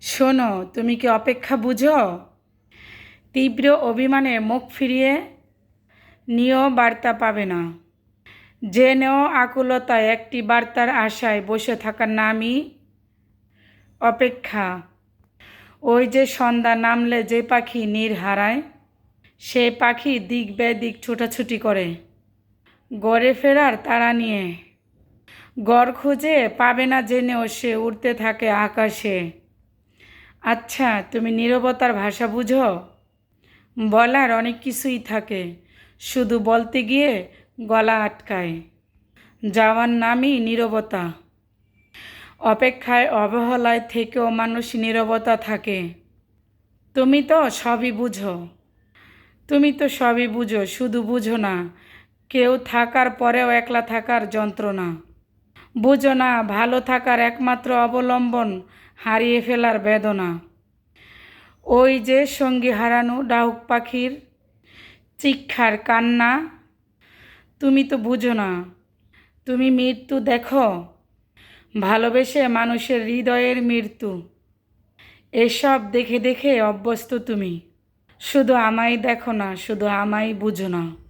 শোনো, তুমি কি অপেক্ষা বুঝো? তীব্র অভিমানে মুখ ফিরিয়ে নিয়েও বার্তা পাবে না। জেনেও আকুলতায় একটি বার্তার আশায় বসে থাকার নামই অপেক্ষা। ওই যে সন্ধ্যা নামলে যে পাখি নীড় হারায়, সে পাখি দিক বেদিক ছোটাছুটি করে গড়ে ফেরার তাড়া নিয়ে। গড় খুঁজে পাবে না জেনেও সে উড়তে থাকে আকাশে। আচ্ছা, তুমি নীরবতার ভাষা বুঝো? বলার অনেক কিছুই থাকে, শুধু বলতে গিয়ে গলা আটকায়। যাওয়ার নামই নীরবতা। অপেক্ষায় অবহেলায় থেকেও মানুষ নীরবতা থাকে। তুমি তো সবই বুঝো। তুমি তো সবই বুঝো, শুধু বুঝো না কেউ থাকার পরেও একলা থাকার যন্ত্রণা। বুঝো না ভালো থাকার একমাত্র অবলম্বন হারিয়ে ফেলার বেদনা। ওই যে সঙ্গী হারানো ডাহুক পাখির চিৎকার কান্না। তুমি তো বুঝো না। তুমি মৃত্যু দেখো, ভালোবেসে মানুষের হৃদয়ের মৃত্যু। এসব দেখে দেখে অভ্যস্ত তুমি। শুধু আমায় দেখো না, শুধু আমায় বুঝো না।